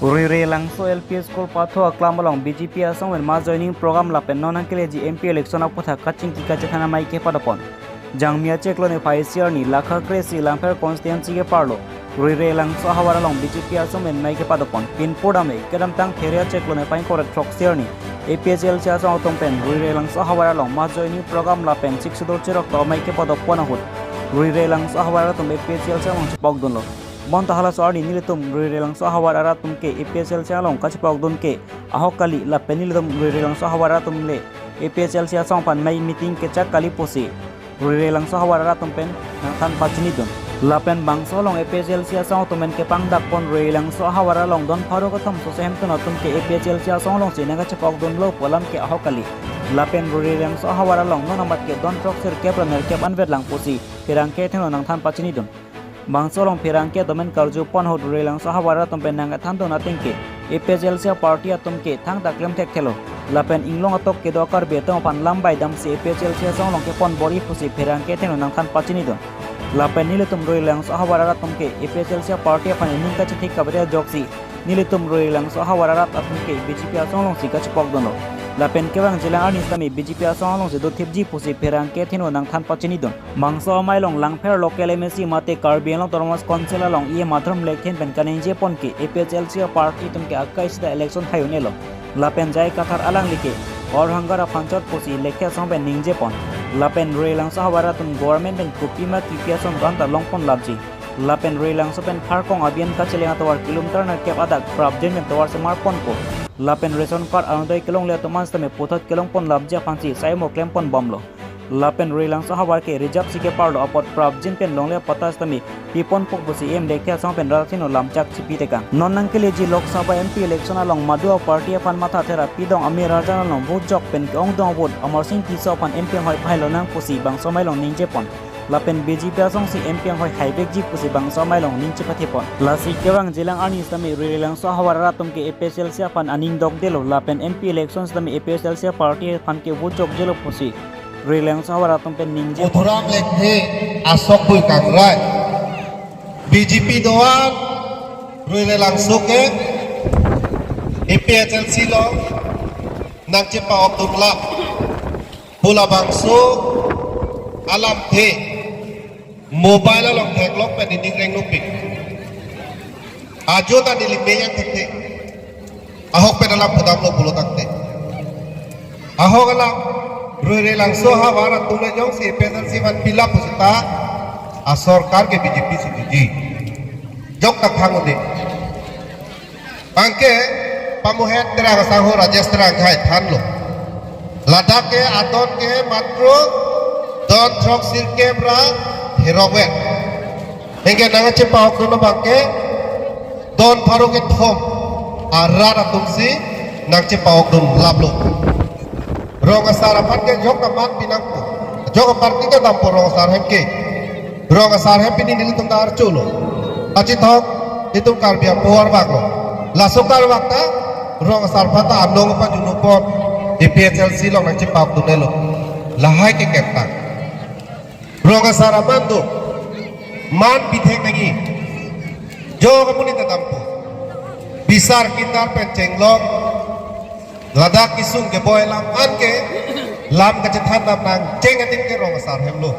Rui langso LP School patho aklamalong BJP asong ma joining program lapen non ji MP election apotha kaching ki kachana mai ke padapon jangmia cheklo ne faisier ni lakha kresi lamper constituency ke parlo Rui langso hawara long BJP asong mai ke padapon pin podame kedam tang theria cheklo ne pain korek troxier ni APSL cha asong tompen Rui langso hawara long ma joining program lapen 6 chirok to mai ke padapon ahut Rui langso hawara tom APSL cha long chipok donlo Bon tahala soal ini letum Rui langso hawar arat tumke APSL sialong kacipok dunke ahok kali la penil letum Rui langso hawar arat tumle APSL sia song pan mai meeting kecak kali posi Rui langso hawar arat tumpen tan pachini dun lapen bangso long APSL sia song tumen ke pangdak pon Rui langso hawar long don pharo katham so sehem tun tumke APSL sia song long sine kacipok dun lo polam ke ahok kali lapen Rui langso hawar long non amat ke don proxer ke praner ke anvet lang posi pirang ke theno nang tan pachini dun Bangsolong pirangke domen karju pon hod relang sahawara tompen nang thanto natingke APSL sia party atomke thang taklem tek thelo lapen inglong atok ke dokar betong pan lambai dam si APSL sia songlong ke pon bori pusi pirangke theno nang than pachini don lapen niletum relang sahawara tomke APSL sia party pan ning ka chithi kabria joksi niletum relang sahawara atomke BJP songlong si ka chipok dono lapen kewang jilang arnis tami BJP asong se do thipji pusi perang ke thino nang than pachini don mangso mailong langpher local MSC mate karbiang tormas konsela long ie matram lekhen pen kanenje pon ke APSL sia party tumke akais da election hayunelo lapen jai kathar alang like or hangara panchot pusi lekhe song pen ningje pon lapen relang sahawara tum government pen kupima kipiason ganta longpon labji lapen relang sopen pharkong abian ka chelenga towar kilometer na kep adak prabjen pen towar semar pon ko lapen ration card anodai kelong le tomas tame pothot kelong pon labja phansi saimo klem pon bomlo lapen relang sahawar ke reserve sike parlo apot prabjin pen longle patas tame pipon pok busi em dekha song pen rathino lamchak chipite kang nonnang kele ji lok sabha MP election along madua party fan matha thera pidong ami rajan along vote jok pen ong dong vote amar sing tisa pan MP hoi phailo nang pusi bang somai long ningje pon lapen BJP asong si MP hoi haibek ji pusi bang somai long ningche pathe pon lasi kewang jilang ani tame relang sahawara tumke APSL sia pan aning dok delo lapen MP elections tame APSL sia party fan ke vote jok jelo pusi relang sahawara tumpen ningje Uthurang lekhe asok bui kangrai BJP doan relang soke APSL silo nang cepa optumla pula bangso alam the mobile along theklok pen ning reng nupik ajo ta dilimbe yang thekte ahok pen alam pudam lo pulo takte ahok alam roi langso hawara tumle jong si APSL siwan pila pusita a sarkar ke BJP siji jok tak hangode bangke pamuhet tera saho rajasthan ghai thanlo ladakh ke adon ke matro don trok sirke bra herowet hingga nanga cepa okno bangke don pharo ke thom arara tumsi nang cepa okno lablo Ronga sarapan ke jok kamat pinang ko jok parti ke dampo ronga sarhem ke ronga sarhem pini nilitum dar chulo aci thok ditum karbia pohar baglo lasokar wakta ronga sarpata andong pa junupon APSL silong nang cepa okno nelo lahai ke kepta ronga sarapan tu man pithek nagi jo kamuni tadampo bisar kitar pencenglok ladak kisung ke boy lam anke lam ke cethan lam nang ceng atim ke ronga sar hemlo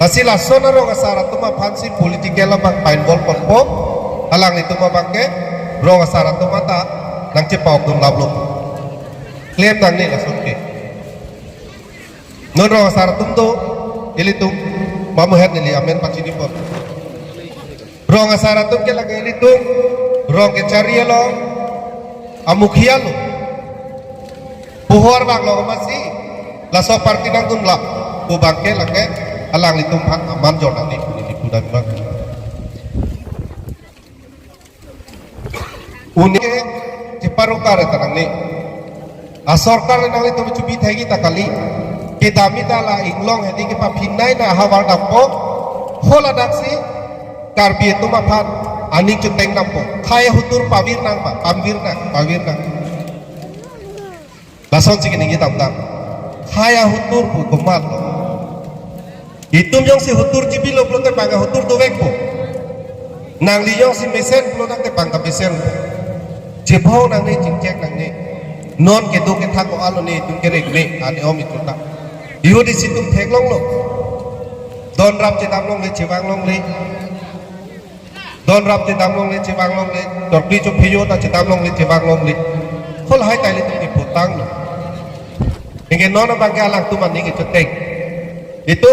asila sona ronga sar tuma phansi political lam bang pain bol ponpo alang ni tuma bangke ronga sar tuma ta nang cepok dum lablo claim nang ni la sonke non ronga sar tum do ilitum mamu het ni amen pachini pon ronga sar tum ke lage ilitum rong ke charielo amukhialo puhor bang lo masih laso parti nang tum la bu bangke lage alang litum hak aman jordan ni budak bang uni ciparukar tanang ni asorkar nang litum cubi thagi takali kita minta la inglong hedi ke papinai na hawar dampo hola daksi karbi itu mapan aning cuteng dampo kaya hutur pawir nang pa pawir nang lason sing ningi tamtam kaya hutur pu kumat itum yang si hutur jibi lo blote bangga hutur do wekpo nang liyo si mesen pulo nak te pangka mesen jebau nang ni jingjek nang ni non ke do ke thako alo ni tum ke rek ni ani om itu tak yu di situ theklong lo don rap che tam long le chewang long le don rap che tam long le chewang long le dor pi chu phiyo ta che tam long le chewang long le khol hai tai le tum ni potang lo nge non bang ke alang tu man ni ke chotek itu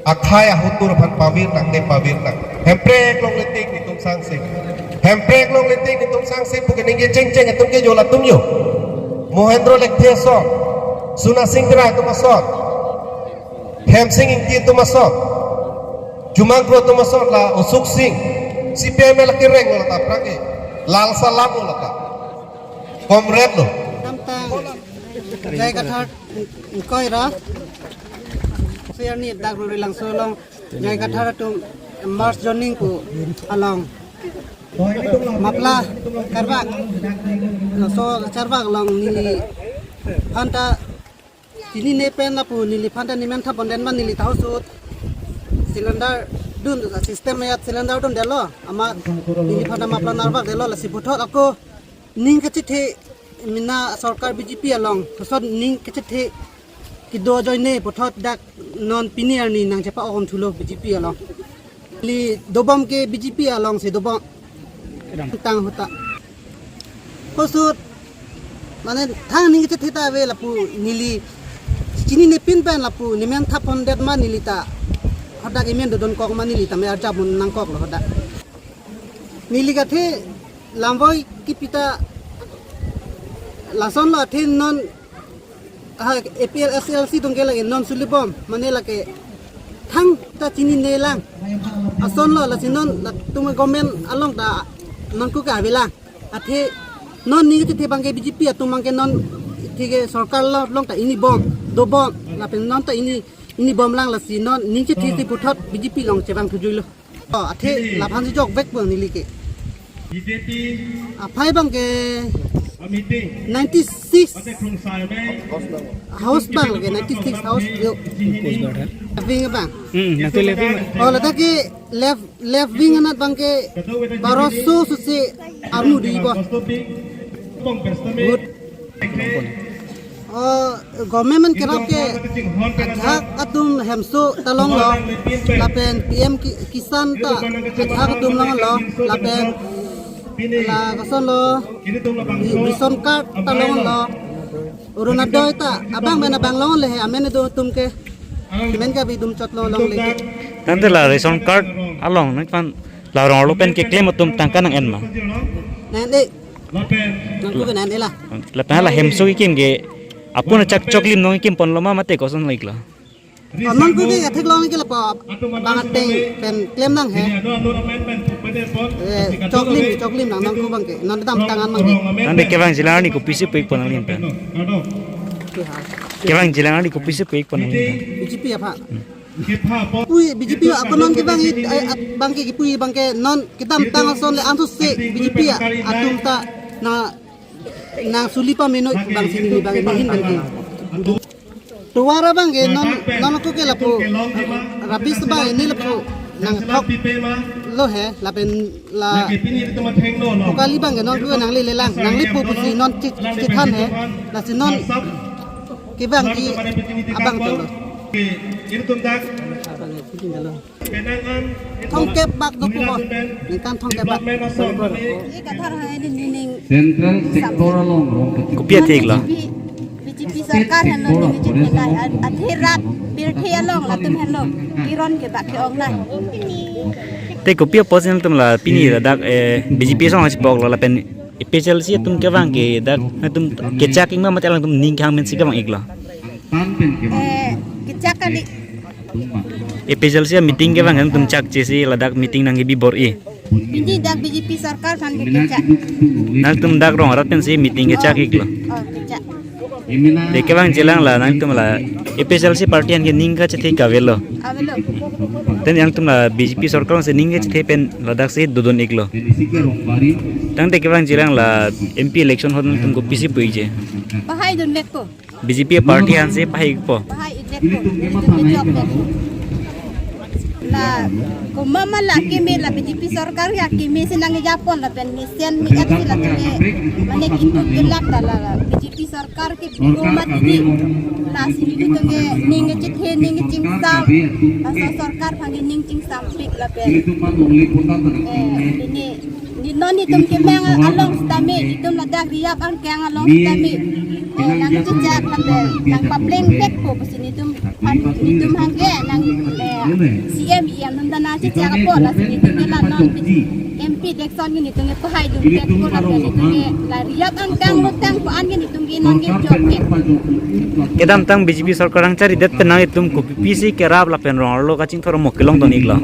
akhaya hutur pan pawir nang ne pawir nang hemprek long le tik ni tum sang sing hemprek long le tik ni tum sang sing bukan nge ceng ceng tum ke jola tum yo Mohendro lek the so Suna Singtra tu masuk, Hem Singh Inti tu masuk, Jumangkro tu masuk lah, Usuk Singh, si PM laki reng lo tak pergi, Lal Salam lo tak, Komred lo. Tentang jai kathar koi ra, saya ni dak ruri langsung long, jai kathar tu Mars joining ku along, mapla karbak, so karbak long nili, anta Ini nepen lapu nili panda nimen tha bonden man nili tahu sud silinder dun sistem ayat silinder dun delo ama nili panda mapla narbak delo la sibuthok ako ning kachithe mina sarkar BJP along so ning kachithe kido joine buthot dak non pinier ni nang chepa on thulo BJP along li dobam ke BJP along se dobam tang hota kosud mane thang ning kachithe ta ve lapu nili Kini ni pin pen lapu ni men thapon det man nilita hodak imen dodon kok man nilita me arja bun nang kok lo hodak niliga the lamboi kipita lason lo the non APL SLC dong gela non sulibom manela ke thang ta chini nelang ason lo la sinon la tum government along da non ku ka vela athe non ni te bangke BJP atum mangke non tige sarkar lo long ta ini bom do bom la pen non ta ini bom lang la si non ning che thi puthot BJP long che bang thujui lo athe la phan jok vek bang ni like BJP a phai bang ke meeting 96 house bang ke 96 house yo wing bang nanti lebih oh la ke left wing anat bang ke baroso su se armu di bo government kerap ke hak atum hemso talong lo lapen PM kisan ta hak atum long lo lapen la kason lo bison card talong lo uruna doi ta abang mena bang long le amen do tum ke men ka bi dum chot lo long le nanti lah reson card along nanti pan la rong lo pen ke claim atum tangkan ang enma nan de nan ku nan de la lepas lah hemso ikim ge apun cak coklim nong ikim pon loma mate kosan like lah non ku ke athik long ke la pa bangat teng pen claim nang he coklim nang nang ku bang ke non dam tangan mang nanti kevang jilani ko pisi peik pon alin pen kevang jilani ko pisi peik pon alin BJP apa pui BJP apa non ke bang ke pui bang ke non kita tang son le antu se BJP atum ta na sulipa meno bang sini bang hin bang ke tuara bang ke non ko ke lapu rabis ba ini lapu nang thok lo he la pen la kali bang ke non ku nang le lang nang li pu si non chi than he la si non ke bang ki abang to thong kep bak do ko ni kan thong kep bak ये कथार है नीनिंग central sectoral ko pia thik lah BJP सरकार है नो नीनिंग जे लाई अधेरात बिरथे लोंग ला तुम है लोंग किरण के बाकी ओंग लाई te ko pia posen tum la pini da dak BJP song has bok la pen special si tum kevang ke dak tum ke chaking ma mate lang tum ning khang men si kevang ikla किचका दी special si meeting kevang tum chak chesi la dak meeting nang bi bor e busy dak BJP सरकार खान के Kichak nang tum dak rong rat pen si meeting ke chak ikla Kichak de kevang jelang la nang tum la special si party an ke ning ka che ka velo अब लो ten yang tum la BJP sarkar se ning che pen la dak se dodon iklo tang te kevang jelang la MP election hon tum ko pisi pui je पहाई दुन लेक को BJP party an se pai po पहाई लेक को job lake la kumama la kimi la BJP sarkar ya kimi sinang Japon la pen misian mi at sila tene mane kitu gelak la BJP sarkar ke rumah ini la sini tu nge ning cithe ning cingsam asa sarkar pangi ning cingsam pik la pen ini noni tum ke meng along stami itum la dak riap ang keng along stami nang cicak la pen nang pableng pek po sini tum hangge nang CM yang nandana cicak po la sini tum la non MP Dexon ni tum ko hai dum pek ko la pen tum la riap ang keng lutang po an ni tum gi nang ge job pek kedam tang BJP sarkar ang cari det penang itum ko PC ke rab la pen rong lo kacing thoro mokilong don igla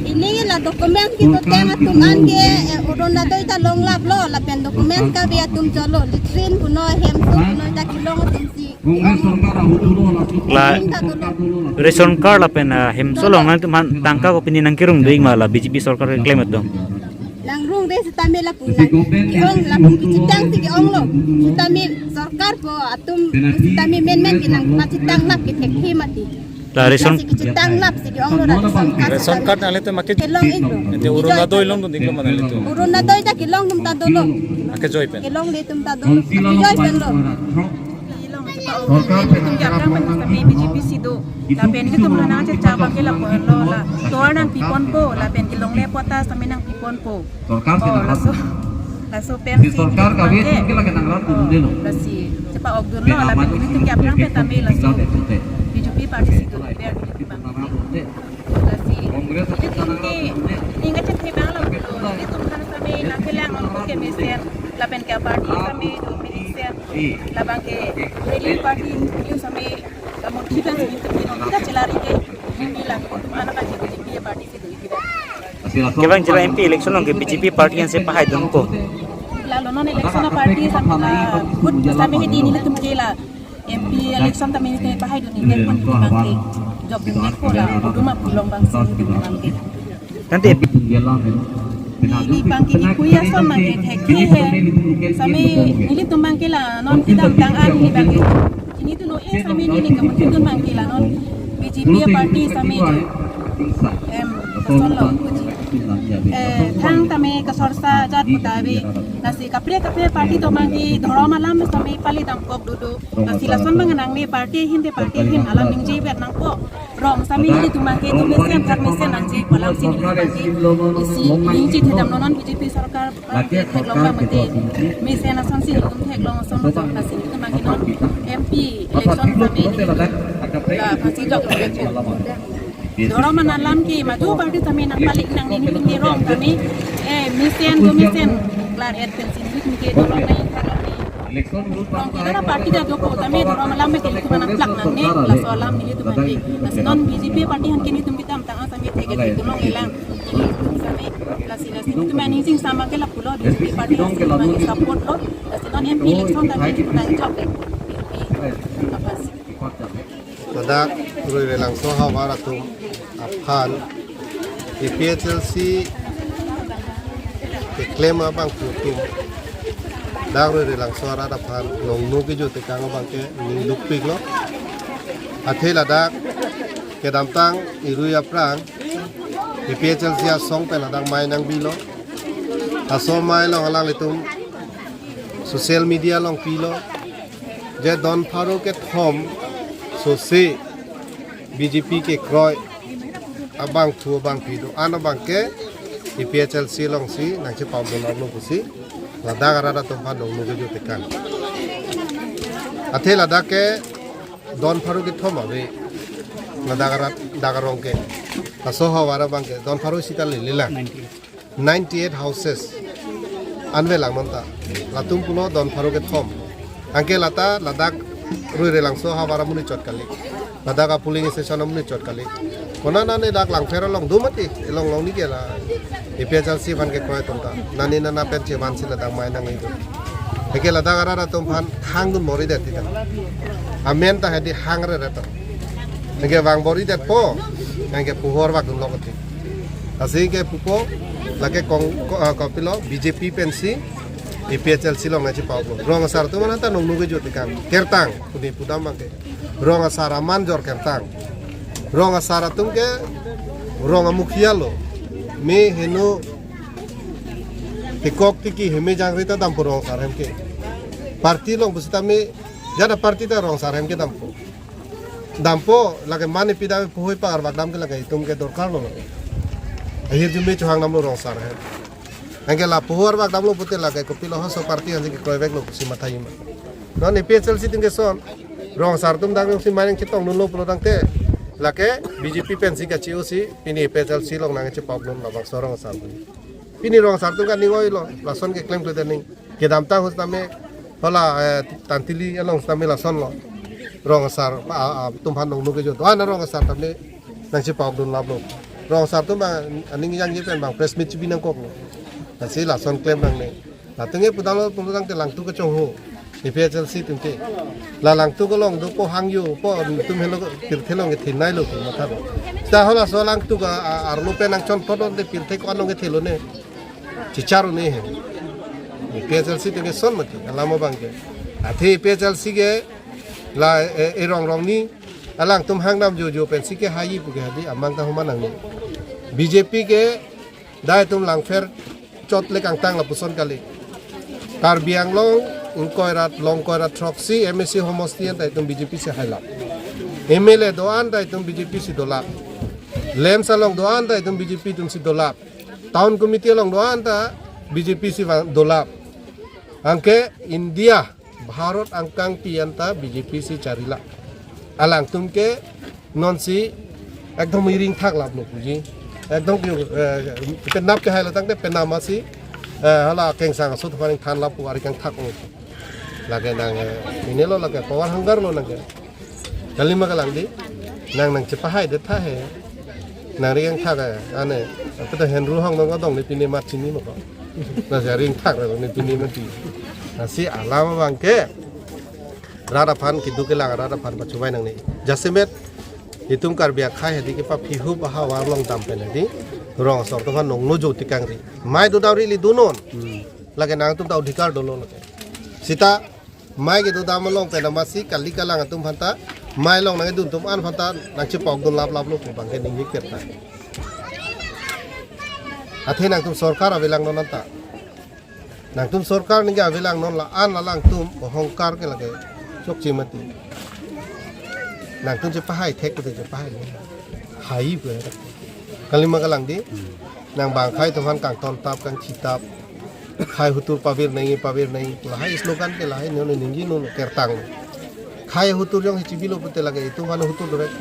ini la dokumen kita tengah tum ange uruna doi ta long lap lo la pen dokumen ka bia tum cholo litrin puno hem puno ta kilong tum si la ration card la pen hem solong nang tum tangka ko pinin nang kirung deing la BJP sarkar ke claim dong lang rung de sitame la punan kiong la pun kicitang ti kiong lo sitame sarkar po atum sitame men kinang macitang lap ki tek himati la ration kicitang lap si kiong lo ration card nale to make kilong iglo ente uruna doi long don diklo manale to uruna doi ta kilong tum ta dolo ake joy pen kilong de tum ta dolo joy pen lo tum japra pan kami BJP sido la pen ke tum hana che cha ke la pon lo la tor nang pipon po la pen ke long le pota sami nang pipon po la so pen si sarkar ka wet ke la kenang rat dun delo la si cepa ogdur lo la pen ini tum japra pe tami la so BJP party sido ber BJP bang la si ini tum ke ingat che bang la ini tum hana sami la ke lang on ke mesen la pen ke party sami do minister la bang ke rally party you sami kamu kita sini kita celari ke ini lah mana kan BJP party sido kita kebang jela MP election long ke BJP party yang se pahai don ko lalu non election party sama good sami ke ini tum kela MP election kami ini pahai don ini pun bangke job ini ko la cuma belum bang sini di bangke nanti ini bangke di kuya sama ke theki he sami ini tum bangke la non kita tangan ini bangke ini tu no sami ini kamu tu bangke la non BJP party sami kesol lo thang tame kasorsa jat putabi nasi kapre party to mangi dhoro malam sami pali dam kok dudu nasi lason manganang ni party hin alam ningji ber nang ko rom sami ni tumangi tu mesen thak mesen anji palam sini mangi isi ningji thedam nonon BJP sarkar theklong mate mesen ason si tum theklong ason jok nasi tu mangi non MP election sami la phasi jok Doro manalam ki maju party kami nang balik nang ini tinggi rom kami misen klar air pensin ini tinggi doro nai rom kita party dah joko kami doro malam ke itu mana plak nang ne la solam ini tu mati non BJP party han kini tum bitam tang sami tege itu long elang kami la sila itu managing sama ke la pulo BJP party kami support lo non MP election kami itu nang job apa sih Nadak rui langsung hawa ratum Afghan PHLC klaim abang puting dak rui langsung arah Afghan nong nuki jo tekang abang ke ninduk pik lo athel adak ke damtang irui aprang PHLC asong pe ladang mai nang bilo asom mai long alang litum social media long pilo je don pharo ke thom so se BJP ke kroy abang thu abang pido an abang ke PHLC long si nang che pau don lo pusi lada garada to pha dong no ge jote kan athe lada ke don pharu ke thoma be lada garat dagarong ke aso hawara bang ke don pharu sikal lila 98 houses anve langmanta latum puno don pharu ke thom angke lata ladak rui relangso hawara muni chot kali ladaka polling station muni chot kali kona nane dak lang fero long dumati long long ni kela PHLC van ke koy tonta nani nana pen che van sila dang mai nang itu ke ladaka rara tom phan hang dun mori det ta amen ta hedi hang re ta ke wang bori det po ke puhor wak dun lokati asi ke pupo lake kong kopilo BJP pensi PHLC long na chi pau rong asar tu mana ta nong nuge jot kan kertang puni pudam ke rong asar aman jor kertang rong asar tum ke rong amukhia lo me henu tikok tiki heme jangrita dampo rong sarem ke parti long busita me jada parti ta rong sarem ke dampo lage mane pida puhoi par bak dam ke lage tum ke dorkar lo ahir jume chuhang nam lo rong sarem angke la puhor bak dam lo pute lage kopi lo so parti hanji ke kroibek lo kusi mathai ma non e PSL si tingke son rong sar tum dang si maning kitong nun lo pulo dang te lake BJP pensi ka chiu si pini PSL si long nang che pop lon labak sorong sar pini rong sar tum ka ningoi lo lason ke claim to dening ke dam ta hus tame hola tantili along tame lason lo rong sar tum han nong nu ke jo to ana rong sar tame nang che pop lon lab lo rong sar tum ba aning yang je pen bang press meet bi nang kok lo ta si lason claim nang ne la tenge pudalo pun dang te lang tu ka chong ho PSL si tumte la lang tu ko long do po hang yu po tum helo tirthelong ke thinai lo ma tha ta hola so lang tu ka arlo pe nang chon photo de tirthe ko anong ke thelo ne chicharu ne he PSL si te son mati alamo bangke athe PSL si ke la e rong ni alang tum hang nam jo pen si ke hayi pu ke di amang ta human nang BJP ke dai tum lang fer chot le kang tang la puson kali Karbiang long Koirat long Koirat Troxy MSC Homostian ta itum BJP se haila MLA doan ta itum BJP si dolap Lem salong doan ta itum BJP tum si dolap Town committee long doan ta BJP si dolap angke India Bharat angkang pianta BJP si charila alang tumke non si ekdom iring thak lap no puji ekdom penap ke haila tang te penama si hala keng sang sut paling than lapu ari kang thak lage nang ini lo lage power hanggar lo nang kalima kalang di nang cepahai de tha he nang ri kang thak ane peta henru hang nang dong ni pini mat sini mo ko na ring thak ro ni pini mati si alama bangke rada phan kidu ke lang rada phan pachubai nang ni jasemet hitung karbia khai hedi ke pa phihu baha warlong dam pen hedi rong sor to nong no joti kangri mai do dawri li dunon lage nang tum ta adhikar dolo lage sita mai ge do dam long pe namasi kali kalang tum phanta mai long nang dun tum an phanta nang che pok dun lap lap lo bang ke ning ge kerta athe nang tum sarkar avelang non ta nang tum sarkar ning ge avelang non la an la lang tum hongkar ke lage chok chimati nang tum che pahai thek ko che pahai hai pe kalima kalang di nang bang khai tuhan kang ton tap kang chitap khai hutur pavir nahi lahai slogan ke lahai none ningi no kertang khai hutur yong chibilo pute lage itu mana hutur direct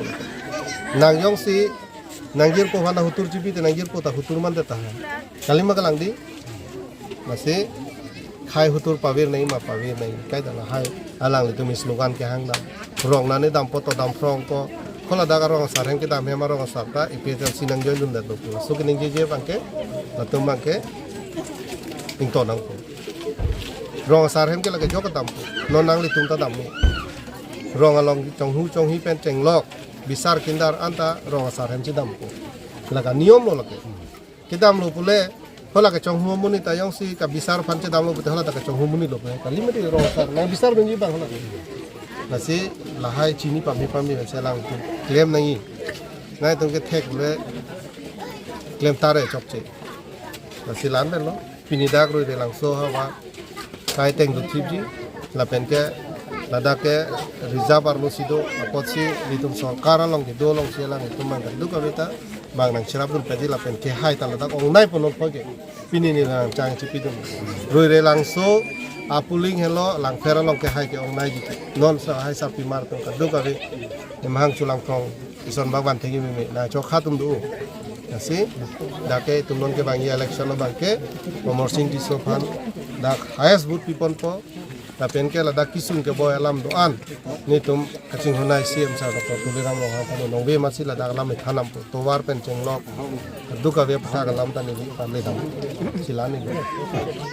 nang yong si nanggir ko mana hutur chibi te nanggir ko ta hutur man ta kalima kalang di masih khai hutur pavir nahi kai da lahai alang itu mi slogan ke hang da rong nane dam poto dam frong ko kola daga rong sareng kita mema rong sarta IPSL sinang join dun datu so kening je bangke tatum bangke ingto nang ko rong sareng ke lage jok tam non nang li tum ta dam rong along chong hi pen cheng lok bisar kindar anta rong sareng chi dam ko laga niom lo lage kidam lo pule hola ke chong hu muni ta yong si ka bisar phan che dam lo pute hola ta ka chong hu muni lo pe kalima di rong sar nang bisar benji bang hola nasi lahai chini pami selang tu claim nahi ngai tung ke thek le claim tare chokche nasi lan ben lo pinidak roi de lang so hawa kai teng du thipji la penke lada ke reserve ar musido apotsi litum sarkar long ke do long selang itu mang du ka beta bang nang chirap dun pedi la penke hai ta lada ong nai ponon phoge pini ni lang chang chipi dum roi re lang so apuling hello lang fera long ke hai ke ong nai ji non sa hai sa pi mar to ka du ka be emhang chulang kong ison bagwan thegi me na cho khatum du asi dake tumnon ke bangi election lo bangke promoting di sofan dak highest vote people po ta penke la dak kisun ke boy alam do an ni tum kaching honai CM sa ko tuliram lo ha ko nongbe masi la dak lam thanam po to war pen cheng lok du ka be pha ga lam ta ni pa le dam silani